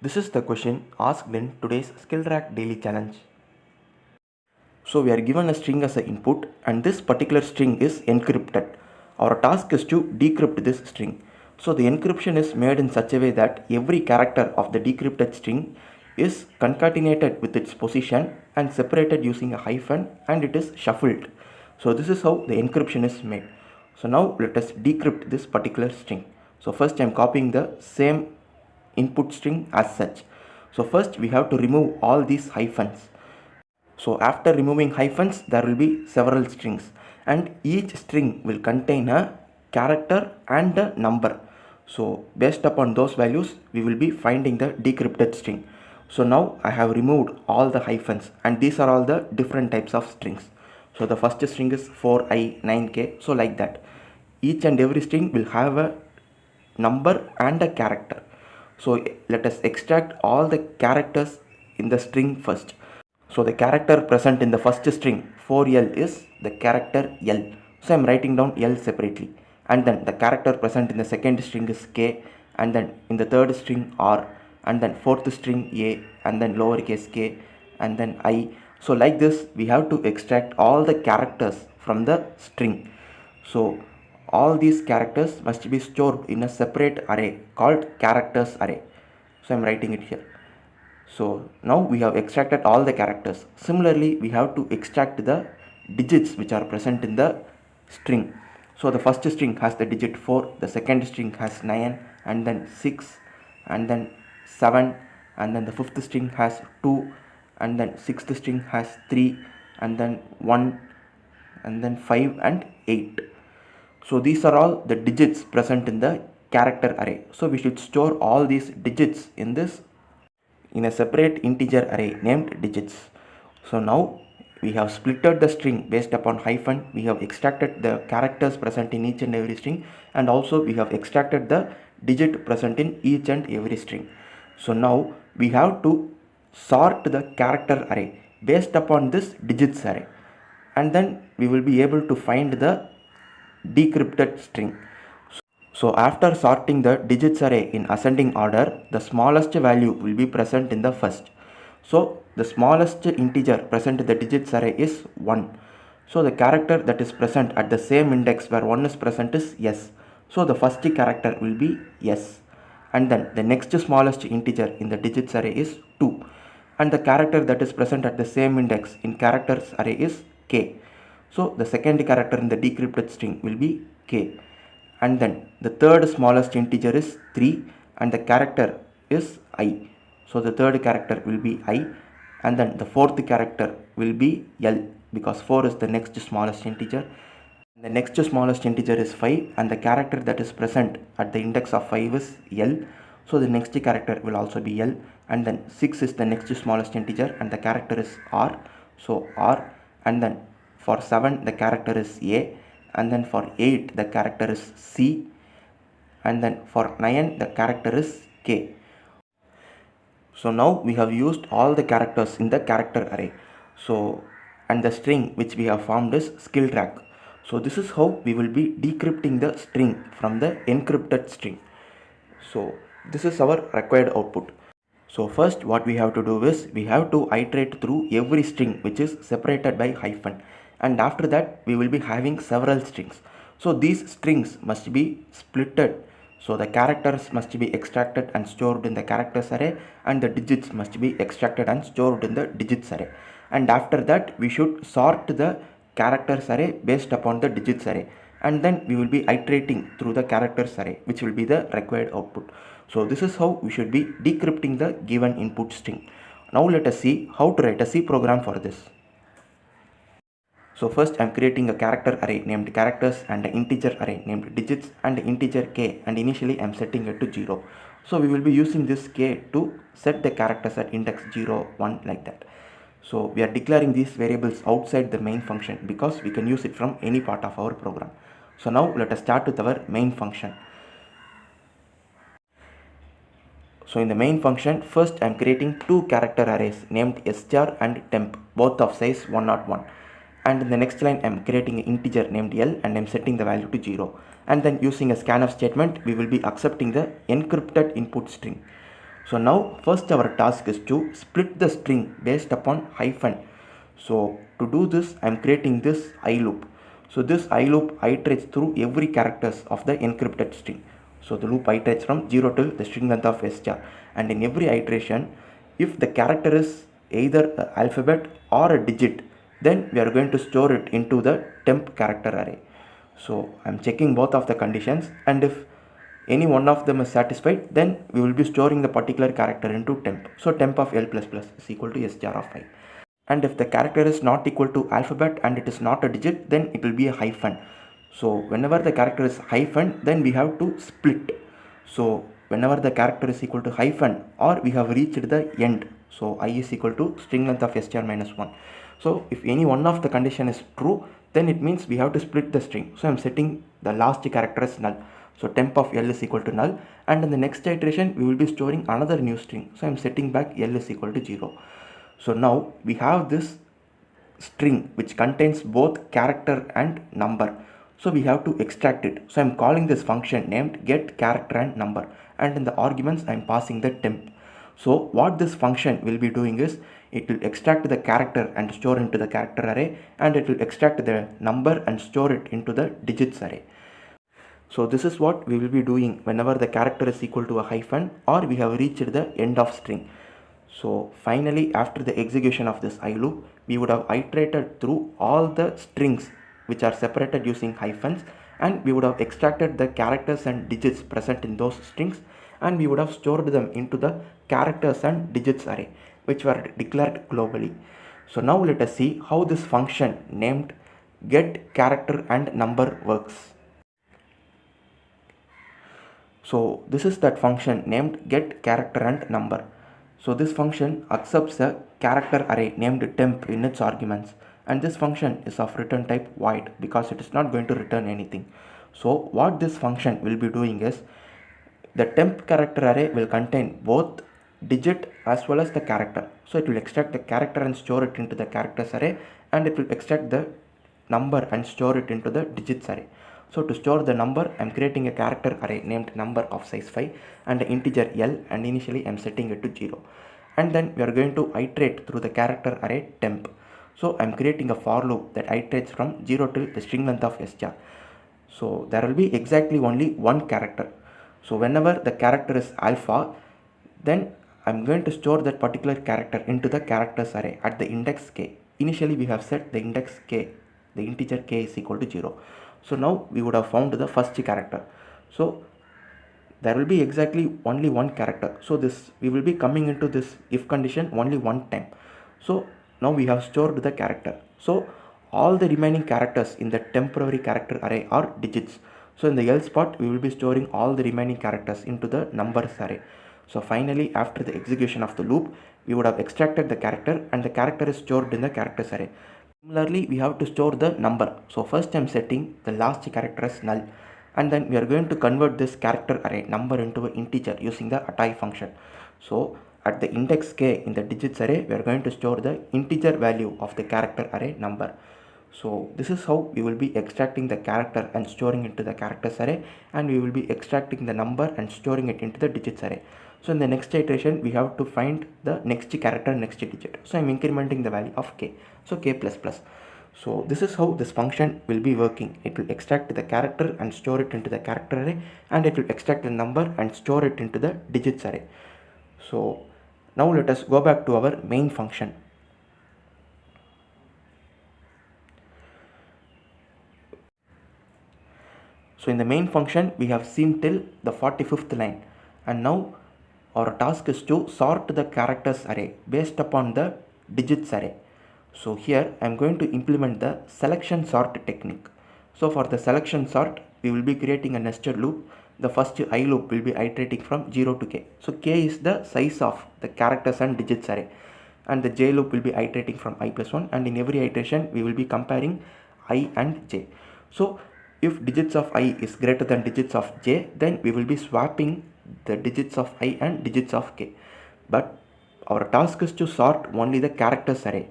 This is the question asked in today's SkillTrack Daily Challenge. So we are given a string as an input and this particular string is encrypted. Our task is to decrypt this string. So the encryption is made in such a way that every character of the decrypted string is concatenated with its position and separated using a hyphen, and it is shuffled. So this is how the encryption is made. So now let us decrypt this particular string. So first I am copying the same input string as such. So first we have to remove all these hyphens. So after removing hyphens, there will be several strings, and each string will contain a character and a number. So based upon those values, we will be finding the decrypted string. So now I have removed all the hyphens, and these are all the different types of strings. So the first string is 4i 9k, so like that. Each and every string will have a number and a character. So let us extract all the characters in the string first. So the character present in the first string 4L is the character L. So I am writing down L separately. And then the character present in the second string is K, and then in the third string R, and then fourth string A, and then lowercase k, and then I. So like this we have to extract all the characters from the string. So all these characters must be stored in a separate array called characters array. So I am writing it here. So now we have extracted all the characters. Similarly, we have to extract the digits which are present in the string. So the first string has the digit 4, the second string has 9, and then 6, and then 7, and then the fifth string has 2, and then sixth string has 3, and then 1, and then 5 and 8. So these are all the digits present in the character array. So we should store all these digits in a separate integer array named digits. So now we have splitted the string based upon hyphen. We have extracted the characters present in each and every string, and also we have extracted the digit present in each and every string. So now we have to sort the character array based upon this digits array, and then we will be able to find the decrypted string. So after sorting the digits array in ascending order, the smallest value will be present in the first. So the smallest integer present in the digits array is 1. So the character that is present at the same index where 1 is present is S. So the first character will be S. And then the next smallest integer in the digits array is 2. And the character that is present at the same index in characters array is K. So the second character in the decrypted string will be K. And then the third smallest integer is 3, and the character is I. So the third character will be I, and then the fourth character will be L, because 4 is the next smallest integer. The next smallest integer is 5, and the character that is present at the index of 5 is L. So the next character will also be L, and then 6 is the next smallest integer, and the character is R. So R, and then for 7 the character is A, and then for 8 the character is C, and then for 9 the character is K. So now we have used all the characters in the character array. So and the string which we have formed is SkillTrack. So this is how we will be decrypting the string from the encrypted string. So this is our required output. So first what we have to do is we have to iterate through every string which is separated by hyphen, and after that we will be having several strings. So these strings must be splitted. So the characters must be extracted and stored in the characters array, and the digits must be extracted and stored in the digits array. And after that we should sort the characters array based upon the digits array, and then we will be iterating through the characters array, which will be the required output. So this is how we should be decrypting the given input string. Now let us see how to write a C program for this. So first I am creating a character array named characters and an integer array named digits and integer k, and initially I am setting it to 0. So we will be using this k to set the characters at index 0, 1 like that. So we are declaring these variables outside the main function because we can use it from any part of our program. So now let us start with our main function. So in the main function, first I am creating two character arrays named str and temp, both of size 101. And in the next line I am creating an integer named L, and I am setting the value to 0. And then using a scanf statement, we will be accepting the encrypted input string. So now first our task is to split the string based upon hyphen. So to do this, I am creating this I loop. So this I loop iterates through every characters of the encrypted string. So the loop iterates from 0 till the string length of str, and in every iteration, if the character is either an alphabet or a digit, then we are going to store it into the temp character array. So I am checking both of the conditions, and if any one of them is satisfied, then we will be storing the particular character into temp. So temp of L++ is equal to str of I. And if the character is not equal to alphabet and it is not a digit, then it will be a hyphen. So whenever the character is hyphen, then we have to split. So whenever the character is equal to hyphen or we have reached the end, so I is equal to string length of str minus 1. So if any one of the condition is true, then it means we have to split the string. So I am setting the last character as null. So temp of L is equal to null, and in the next iteration we will be storing another new string. So I am setting back L is equal to 0. So now we have this string which contains both character and number. So we have to extract it. So I am calling this function named get character and number, and in the arguments I am passing the temp. So what this function will be doing is it will extract the character and store into the character array, and it will extract the number and store it into the digits array. So this is what we will be doing whenever the character is equal to a hyphen or we have reached the end of string. So finally, after the execution of this I loop, we would have iterated through all the strings which are separated using hyphens, and we would have extracted the characters and digits present in those strings, and we would have stored them into the characters and digits array which were declared globally. So now let us see how this function named get character and number works. So this is that function named get character and number. So this function accepts a character array named temp in its arguments, and this function is of return type void because it is not going to return anything. So what this function will be doing is the temp character array will contain both digit as well as the character. So it will extract the character and store it into the characters array, and it will extract the number and store it into the digits array. So to store the number, I am creating a character array named number of size 5 and an integer L, and initially I am setting it to 0. And then we are going to iterate through the character array temp. So I am creating a for loop that iterates from 0 till the string length of str. So there will be exactly only one character. So whenever the character is alpha, then I am going to store that particular character into the characters array at the index k. Initially we have set the index k, the integer k is equal to 0. So now we would have found the first character. So there will be exactly only one character. So this we will be coming into this if condition only one time. So now we have stored the character. So all the remaining characters in the temporary character array are digits. So in the else part we will be storing all the remaining characters into the numbers array. So finally, after the execution of the loop, we would have extracted the character, and the character is stored in the characters array. Similarly, we have to store the number. So first I am setting the last character as null, and then we are going to convert this character array number into an integer using the attay function. So at the index k in the digits array, we are going to store the integer value of the character array number. So this is how we will be extracting the character and storing it into the characters array, and we will be extracting the number and storing it into the digits array. So in the next iteration, we have to find the next character, next digit. So I am incrementing the value of k. So k++. So this is how this function will be working. It will extract the character and store it into the character array, and it will extract the number and store it into the digits array. So now let us go back to our main function. So in the main function, we have seen till the 45th line, and now our task is to sort the characters array based upon the digits array. So here I am going to implement the selection sort technique. So for the selection sort, we will be creating a nested loop. The first I loop will be iterating from 0 to k. So k is the size of the characters and digits array, and the j loop will be iterating from I+1, and in every iteration we will be comparing I and j. So if digits of I is greater than digits of j, then we will be swapping the digits of I and digits of k. But our task is to sort only the characters array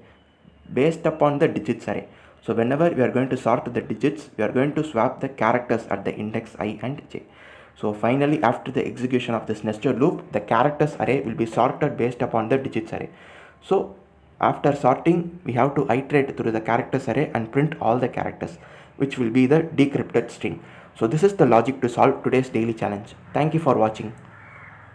based upon the digits array. So whenever we are going to sort the digits, we are going to swap the characters at the index I and j. So finally, after the execution of this nested loop, the characters array will be sorted based upon the digits array. So after sorting, we have to iterate through the characters array and print all the characters, which will be the decrypted string. So this is the logic to solve today's daily challenge. Thank you for watching.